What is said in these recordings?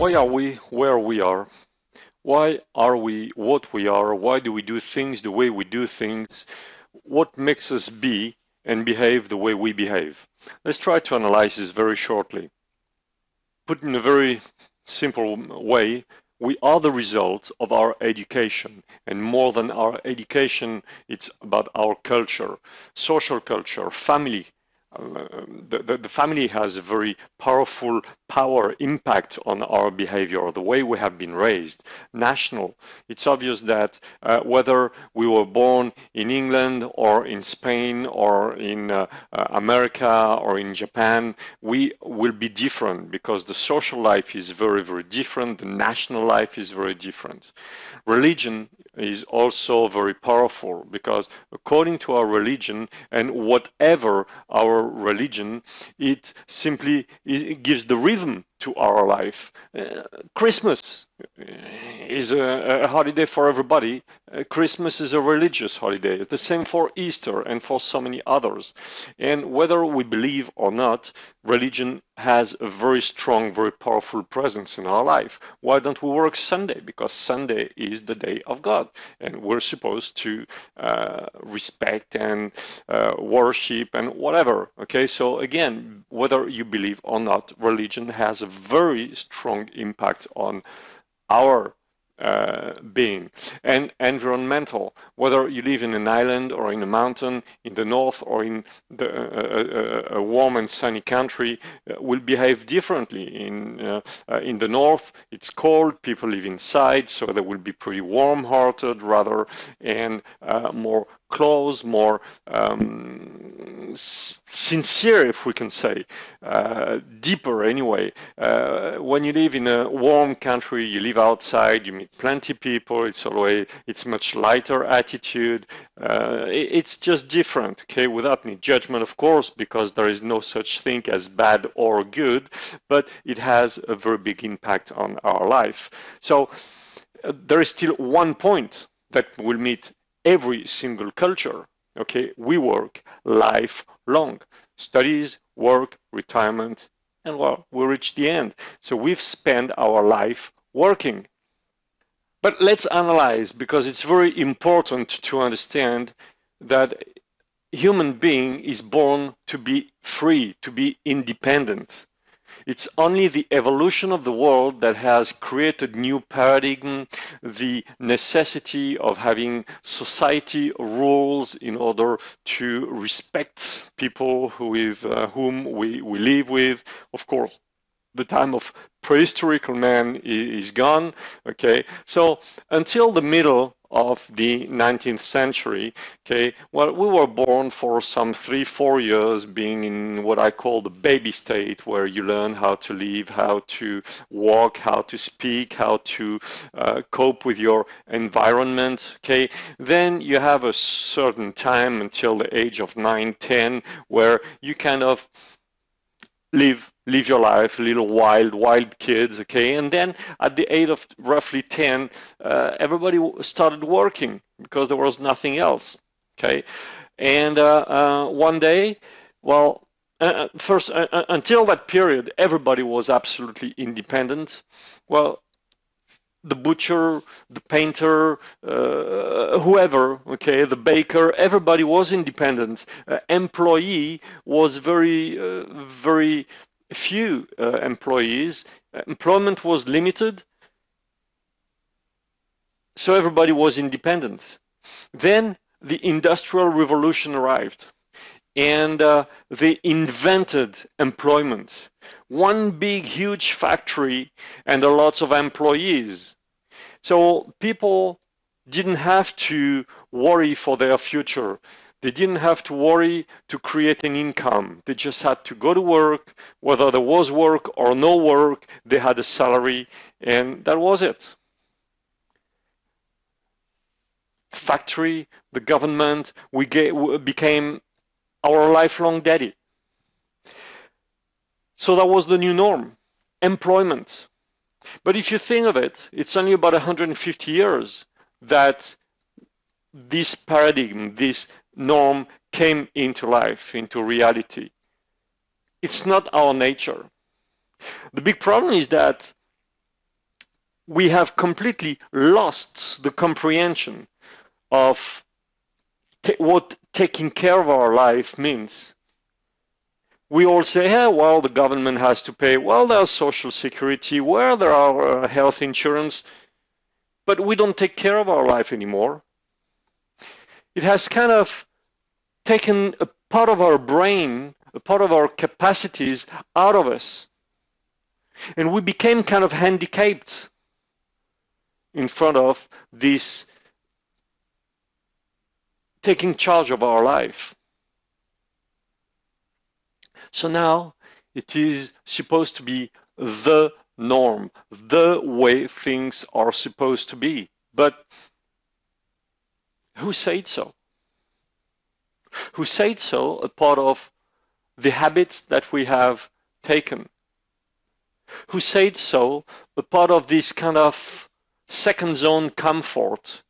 Why are we where we are? Why are we what we are? Why do we do things the way we do things? What makes us be and behave the way we behave? Let's try to analyze this very shortly. Put in a very simple way, we are the result of our education, and more than our education, it's about our culture, social culture, family. The family has a very powerful impact on our behavior, the way we have been raised. National, it's obvious that whether we were born in England or in Spain or in America or in Japan, we will be different because the social life is very, very different. The national life is very different. Religion is also very powerful because according to our religion and whatever our religion, it gives the rhythm to our life. Christmas is a holiday for everybody. Christmas is a religious holiday. The same for Easter and for so many others. And whether we believe or not, religion has a very strong, very powerful presence in our life. Why don't we work Sunday? Because Sunday is the day of God, and we're supposed to respect and worship and whatever. Okay, so again, whether you believe or not, religion has a very strong impact on our being. And environmental, whether you live in an island or in a mountain, in the north or in a warm and sunny country, will behave differently. In the north, it's cold, people live inside, so they will be pretty warm-hearted rather, and more close, more sincere, if we can say, deeper anyway. When you live in a warm country, you live outside, you meet plenty of people, it's much lighter attitude. It's just different, okay, without any judgment, of course, because there is no such thing as bad or good, but it has a very big impact on our life. So there is still one point that will meet every single culture. Okay, we work lifelong. Studies, work, retirement, and well, we reach the end. So we've spent our life working. But let's analyze, because it's very important to understand that human being is born to be free, to be independent. It's only the evolution of the world that has created new paradigm, the necessity of having society rules in order to respect people with whom we live with. Of course, the time of prehistoric man is gone. Okay, so until the middle of the 19th century, okay, well, we were born for some 3-4 years being in what I call the baby state, where you learn how to live, how to walk, how to speak, how to cope with your environment. Okay, then you have a certain time until the age of 9-10 where you kind of live your life, little wild kids, okay? And then at the age of roughly 10, everybody started working because there was nothing else, okay? And one day, well, first, until that period, everybody was absolutely independent. Well, the butcher, the painter, whoever, okay, the baker, everybody was independent. Employee was very few employees. Employment was limited, so everybody was independent. Then the Industrial Revolution arrived, and they invented employment. One big, huge factory and a lot of employees. So people didn't have to worry for their future. They didn't have to worry to create an income. They just had to go to work, whether there was work or no work, they had a salary, and that was it. Factory, the government, we became our lifelong daddy. So that was the new norm, employment. But if you think of it, it's only about 150 years that this paradigm, this norm came into life, into reality. It's not our nature. The big problem is that we have completely lost the comprehension of what taking care of our life means. We all say, yeah, well, the government has to pay, well, there's social security, well, there are health insurance, but we don't take care of our life anymore. It has kind of taken a part of our brain, a part of our capacities out of us. And we became kind of handicapped in front of this taking charge of our life. So now it is supposed to be the norm, the way things are supposed to be. But who said so? Who said so? A part of the habits that we have taken. Who said so? A part of this kind of second zone comfort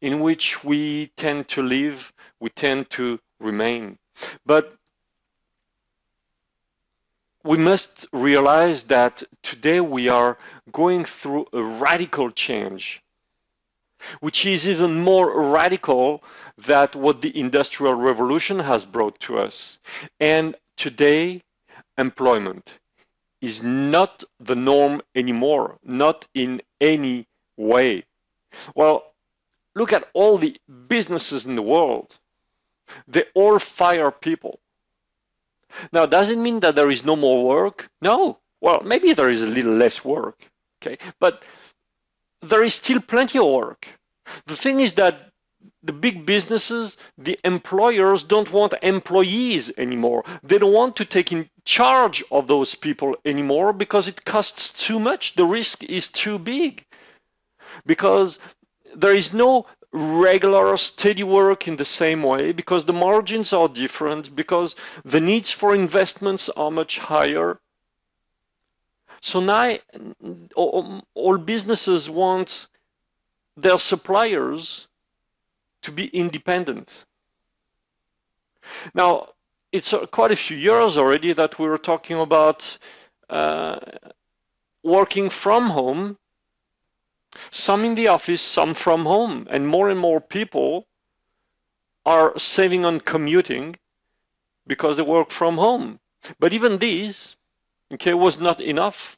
in which we tend to live, we tend to remain. But we must realize that today we are going through a radical change, which is even more radical than what the Industrial Revolution has brought to us. And today, employment is not the norm anymore, not in any way. Well, look at all the businesses in the world. They all fire people. Now, does it mean that there is no more work? No. Well, maybe there is a little less work, okay? But there is still plenty of work. The thing is that the big businesses, the employers don't want employees anymore. They don't want to take in charge of those people anymore because it costs too much. The risk is too big. Because there is no regular steady work in the same way, because the margins are different, because the needs for investments are much higher. So now all businesses want their suppliers to be independent. Now, it's quite a few years already that we were talking about working from home, some in the office, some from home, and more people are saving on commuting because they work from home. But even this, okay, was not enough.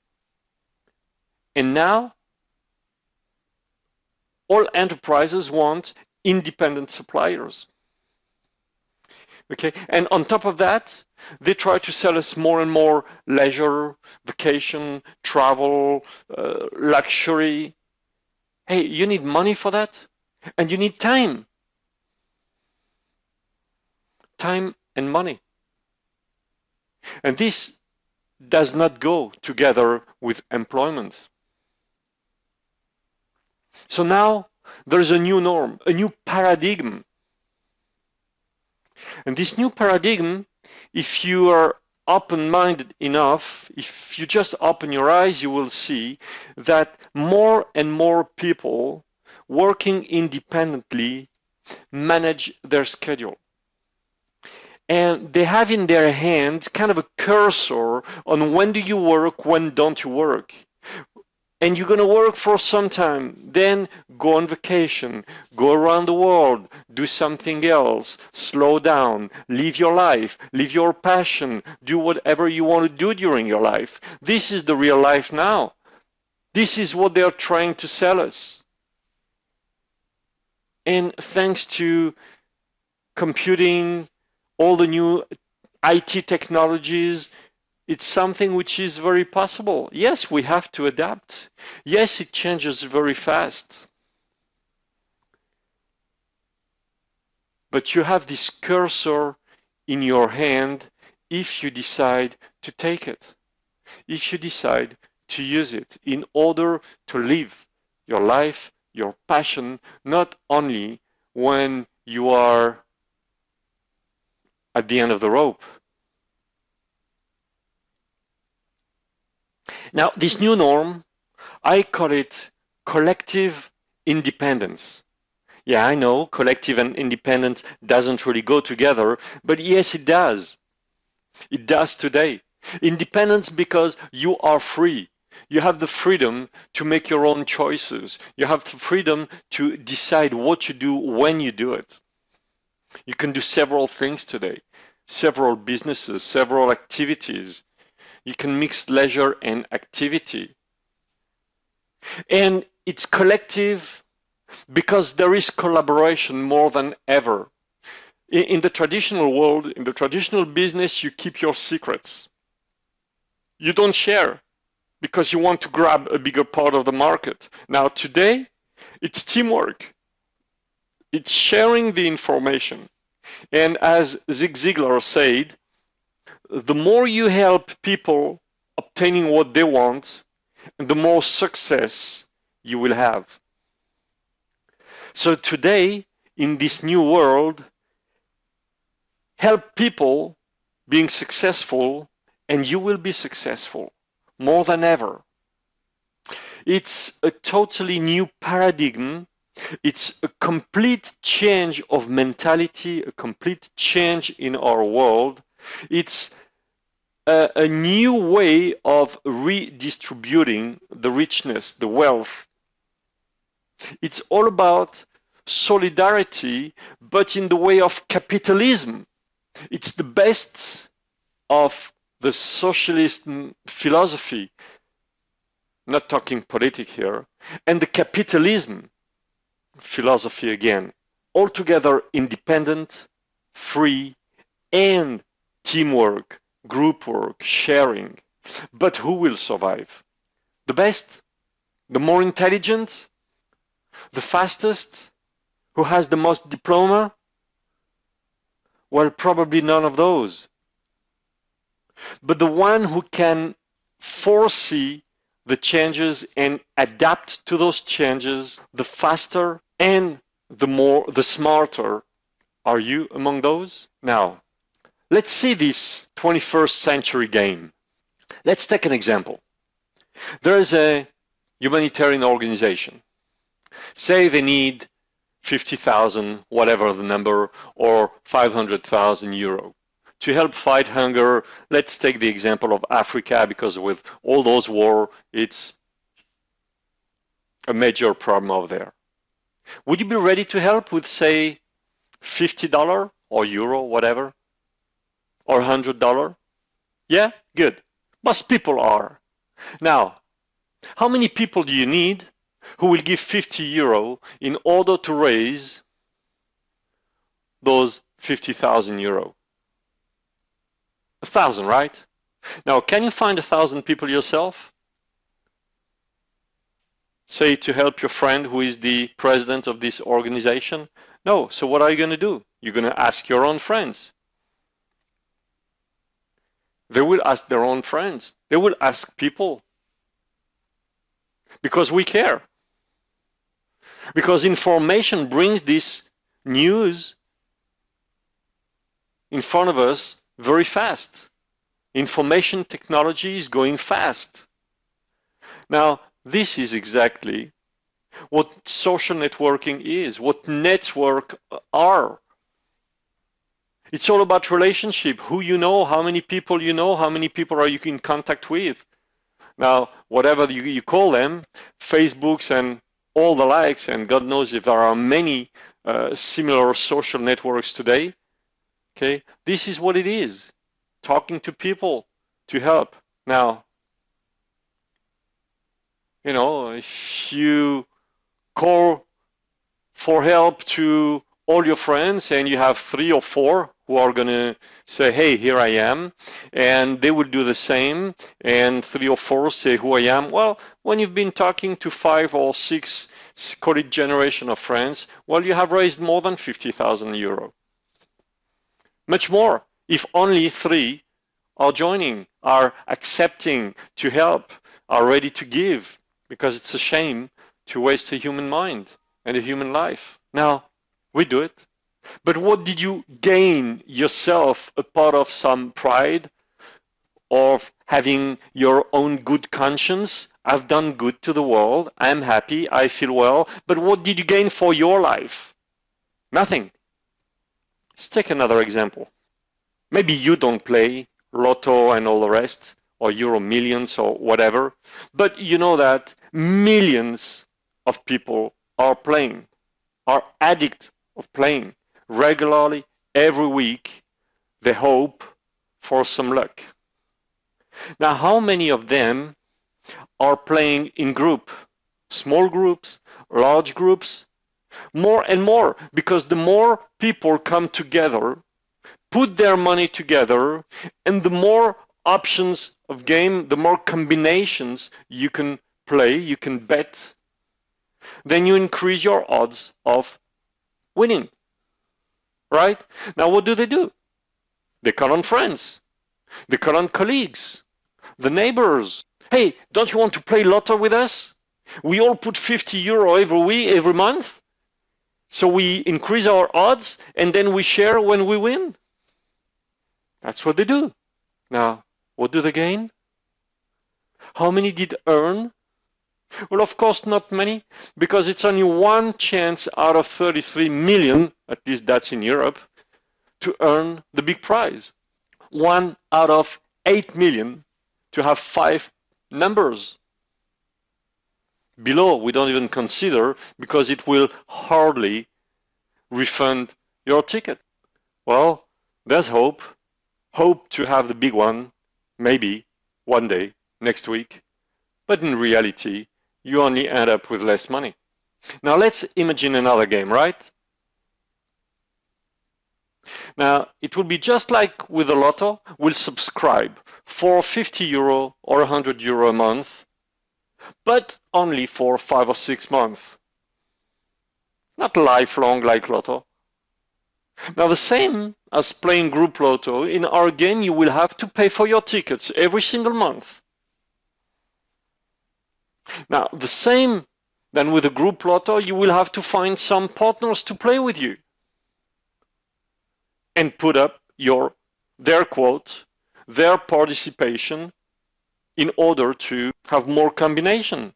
And now all enterprises want independent suppliers. Okay, and on top of that, they try to sell us more and more leisure, vacation, travel, luxury. Hey, you need money for that, and you need time. Time and money. And this does not go together with employment. So now there is a new norm, a new paradigm. And this new paradigm, if you are open-minded enough, if you just open your eyes, you will see that more and more people working independently manage their schedule. And they have in their hand kind of a cursor on when do you work, when don't you work. And you're going to work for some time, then go on vacation, go around the world, do something else, slow down, live your life, live your passion, do whatever you want to do during your life. This is the real life now. This is what they're trying to sell us. And thanks to computing, all the new IT technologies, it's something which is very possible. Yes, we have to adapt. Yes, it changes very fast. But you have this cursor in your hand if you decide to take it, if you decide to use it in order to live your life, your passion, not only when you are at the end of the rope. Now, this new norm, I call it collective independence. Yeah, I know collective and independence doesn't really go together, but yes, it does. It does today. Independence because you are free. You have the freedom to make your own choices. You have the freedom to decide what you do when you do it. You can do several things today, several businesses, several activities. You can mix leisure and activity. And it's collective because there is collaboration more than ever. In the traditional world, in the traditional business, you keep your secrets. You don't share because you want to grab a bigger part of the market. Now, today, it's teamwork. It's sharing the information. And as Zig Ziglar said, the more you help people obtaining what they want, the more success you will have. So today, in this new world, help people being successful, and you will be successful more than ever. It's a totally new paradigm. It's a complete change of mentality, a complete change in our world. It's a new way of redistributing the richness, the wealth. It's all about solidarity, but in the way of capitalism. It's the best of the socialist philosophy, not talking politics here, and the capitalism philosophy again, altogether independent, free, and teamwork, group work, sharing. But who will survive? The best? The more intelligent? The fastest? Who has the most diploma? Well, probably none of those. But the one who can foresee the changes and adapt to those changes, the faster and the smarter. Are you among those? Now, let's see this 21st century game. Let's take an example. There is a humanitarian organization. Say they need 50,000, whatever the number, or 500,000 euro to help fight hunger. Let's take the example of Africa, because with all those wars, it's a major problem over there. Would you be ready to help with, say, $50 or euro, whatever, or $100? Yeah, good. Most people are. Now, how many people do you need who will give 50 euro in order to raise those 50,000 euro? 1,000, right? Now, can you find 1,000 people yourself? Say, to help your friend who is the president of this organization? No. So what are you going to do? You're going to ask your own friends. They will ask their own friends. They will ask people. Because we care. Because information brings this news in front of us very fast. Information technology is going fast. Now, this is exactly what social networking is, what networks are. It's all about relationship, who you know, how many people you know, how many people are you in contact with. Now, whatever you call them, Facebooks and all the likes, and God knows if there are many similar social networks today. Okay, this is what it is, talking to people to help. Now, you know, if you call for help to all your friends and you have 3 or 4 who are going to say, hey, here I am, and they will do the same, and 3 or 4 say who I am. Well, when you've been talking to 5 or 6, call it generation of friends, well, you have raised more than 50,000 euro. Much more if only 3 are joining, are accepting to help, are ready to give, because it's a shame to waste a human mind and a human life. Now, we do it. But what did you gain yourself, a part of some pride of having your own good conscience? I've done good to the world. I'm happy. I feel well. But what did you gain for your life? Nothing. Let's take another example. Maybe you don't play Lotto and all the rest, or Euro Millions or whatever, but you know that millions of people are playing, are addicts of playing regularly every week. They hope for some luck. Now, how many of them are playing in group? Small groups, large groups? More and more, because the more people come together, put their money together, and the more options of game, the more combinations you can play, you can bet, then you increase your odds of winning, right? Now, what do? They call on friends, they call on colleagues, the neighbors. Hey, don't you want to play lotto with us? We all put 50 euro every month. So we increase our odds and then we share when we win. That's what they do. Now, what do they gain? How many did earn? Well, of course, not many, because it's only one chance out of 33 million, at least that's in Europe, to earn the big prize. 1 out of 8 million to have 5 numbers. Below, we don't even consider because it will hardly refund your ticket. Well, there's hope. Hope to have the big one, maybe one day, next week. But in reality, you only end up with less money. Now let's imagine another game, right? Now, it will be just like with the lotto. We'll subscribe for 50 euro or 100 euro a month, but only for 5 or 6 months. Not lifelong like lotto. Now, the same as playing group lotto, in our game you will have to pay for your tickets every single month. Now, the same then with a group lotto, you will have to find some partners to play with you and put up their quote, their participation in order to have more combination.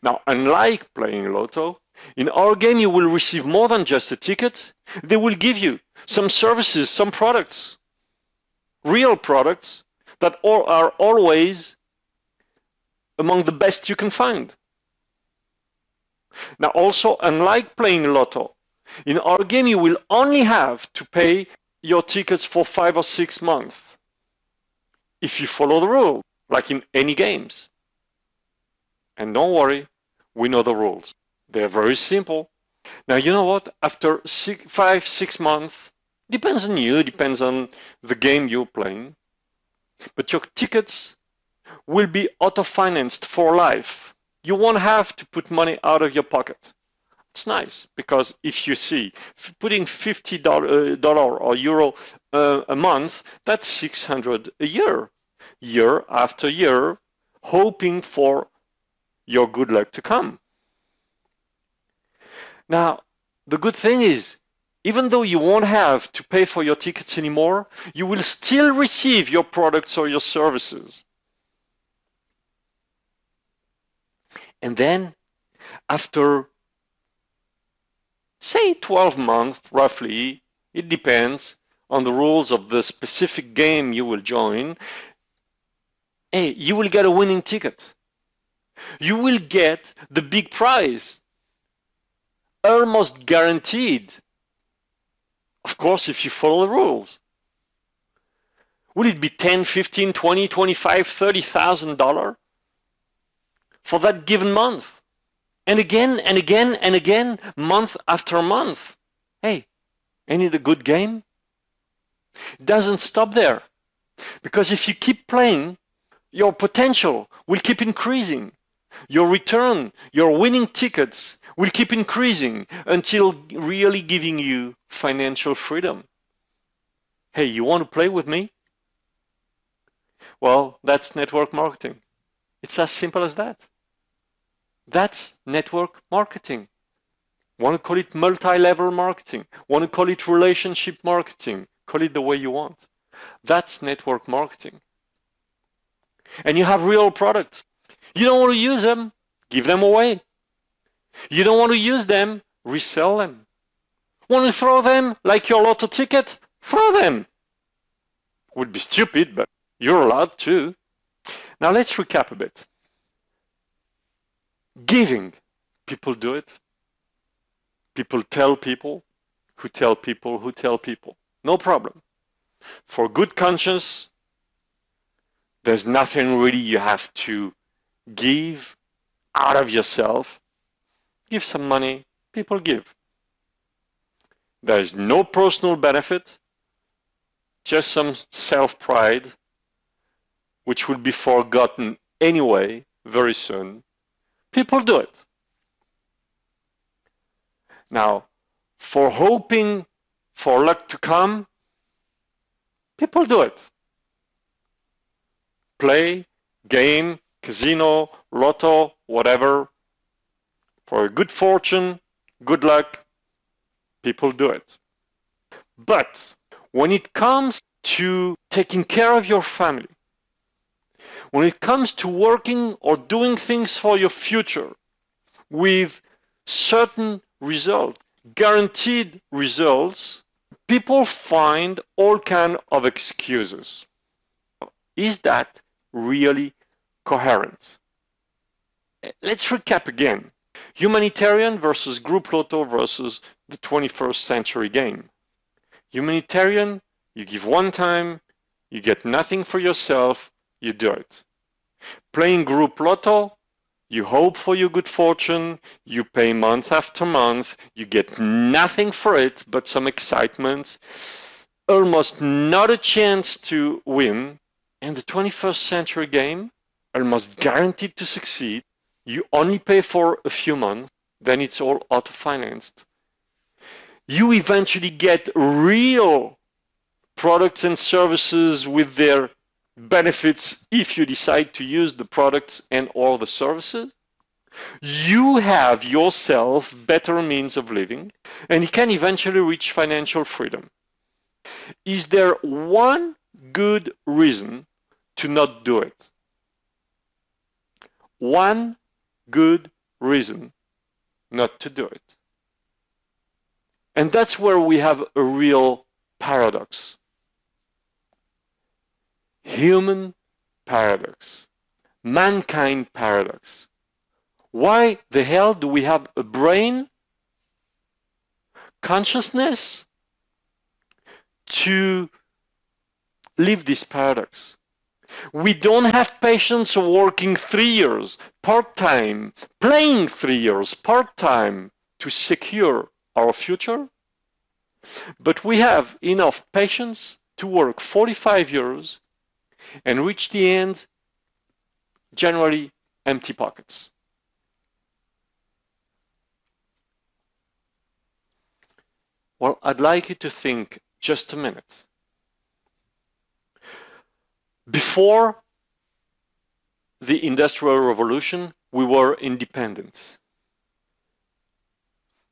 Now, unlike playing lotto, in our game you will receive more than just a ticket. They will give you some services, some products, real products that are always among the best you can find. Now, also, unlike playing lotto, in our game you will only have to pay your tickets for 5 or 6 months if you follow the rule, like in any games. And don't worry, we know the rules. They're very simple. Now, you know what? After 5, 6 months, depends on you, depends on the game you're playing, but your tickets will be auto-financed for life. You won't have to put money out of your pocket. It's nice because if you see putting $50 or euro a month, that's 600 a year after year, hoping for your good luck to come. Now, the good thing is, even though you won't have to pay for your tickets anymore, you will still receive your products or your services. And then, after, say, 12 months, roughly, it depends on the rules of the specific game you will join, hey, you will get a winning ticket. You will get the big prize, almost guaranteed. Of course, if you follow the rules. Will it be 10, 15, 20, 25, $30,000 for that given month? And again, and again, and again, month after month. Hey, ain't it a good game? It doesn't stop there. Because if you keep playing, your potential will keep increasing. Your return, your winning tickets will keep increasing until really giving you financial freedom. Hey, you want to play with me? Well, that's network marketing. It's as simple as that. That's network marketing. Want to call it multi-level marketing? Want to call it relationship marketing? Call it the way you want. That's network marketing. And you have real products. You don't want to use them? Give them away. You don't want to use them? Resell them. Want to throw them like your lotto ticket? Throw them. Would be stupid, but you're allowed to. Now let's recap a bit. Giving, people do it. People tell people who tell people who tell people. No problem. For good conscience, there's nothing really you have to give out of yourself. Give some money, people give. There is no personal benefit, just some self-pride, which will be forgotten anyway very soon. People do it. Now, for hoping for luck to come, people do it. Play, game, casino, lotto, whatever. For good fortune, good luck, people do it. But when it comes to taking care of your family, when it comes to working or doing things for your future with certain results, guaranteed results, people find all kinds of excuses. Is that really coherent? Let's recap again. Humanitarian versus group lotto versus the 21st century game. Humanitarian, you give one time, you get nothing for yourself, you do it. Playing group lotto, you hope for your good fortune, you pay month after month, you get nothing for it but some excitement, almost not a chance to win. And the 21st century game, almost guaranteed to succeed. You only pay for a few months, then it's all auto-financed. You eventually get real products and services with their benefits if you decide to use the products and or the services. You have yourself better means of living, and you can eventually reach financial freedom. Is there one good reason to not do it? One good reason not to do it. And that's where we have a real paradox. Human paradox. Mankind paradox. Why the hell do we have a brain, consciousness, to live this paradox? We don't have patience working 3 years part-time, playing 3 years part-time to secure our future, but we have enough patience to work 45 years and reach the end generally empty pockets. Well, I'd like you to think just a minute. Before the Industrial Revolution, we were independent.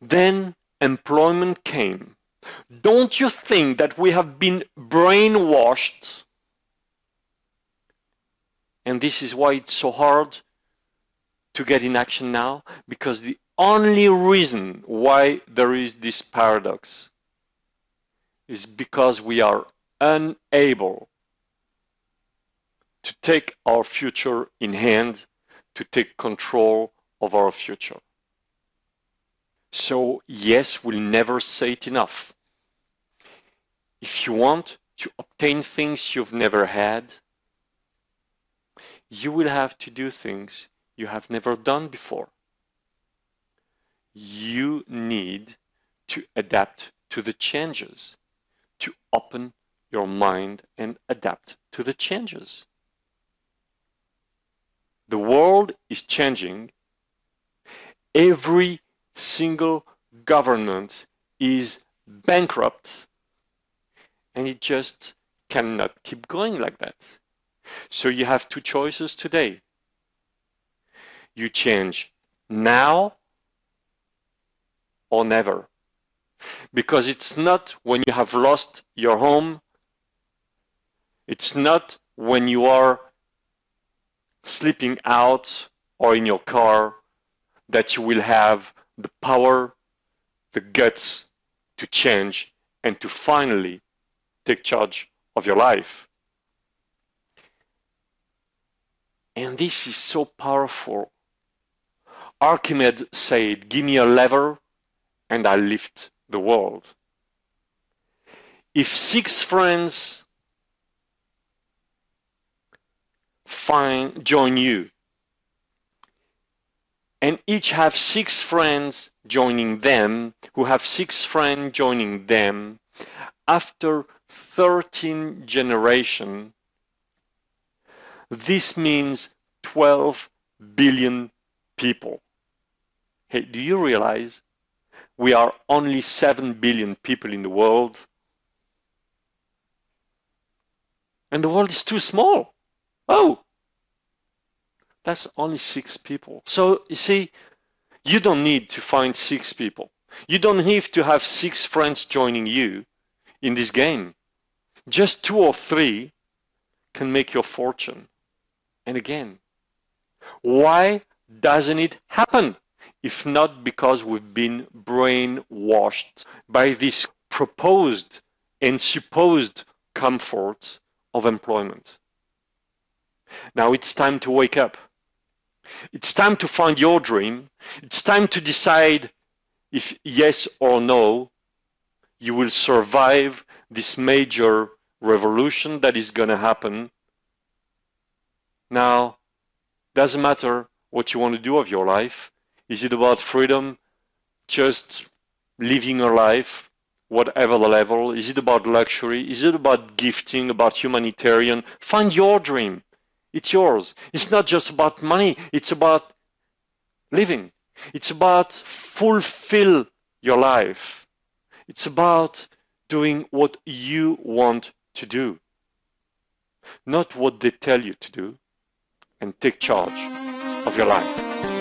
Then employment came. Don't you think that we have been brainwashed? And this is why it's so hard to get in action now, because the only reason why there is this paradox is because we are unable to take our future in hand, to take control of our future. So yes, we'll never say it enough. If you want to obtain things you've never had, you will have to do things you have never done before. You need to adapt to the changes, to open your mind and adapt to the changes. The world is changing. Every single government is bankrupt, and it just cannot keep going like that. So you have two choices today. You change now or never. Because it's not when you have lost your home, it's not when you are sleeping out or in your car that you will have the power, the guts to change and to finally take charge of your life. And this is so powerful. Archimedes said, give me a lever and I'll lift the world. If 6 friends join you, and each have 6 friends joining them, who have 6 friends joining them, after 13 generations, this means 12 billion people. Hey, do you realize we are only 7 billion people in the world? And the world is too small. Oh, that's only 6 people. So you see, you don't need to find 6 people. You don't need to have 6 friends joining you in this game. Just 2 or 3 can make your fortune. And again, why doesn't it happen? If not because we've been brainwashed by this proposed and supposed comfort of employment. Now it's time to wake up. It's time to find your dream. It's time to decide if yes or no you will survive this major revolution that is going to happen. Now, doesn't matter what you want to do of your life. Is it about freedom, just living your life, whatever the level? Is it about luxury? Is it about gifting, about humanitarian? Find your dream. It's yours. It's not just about money. It's about living. It's about fulfill your life. It's about doing what you want to do, not what they tell you to do, and take charge of your life.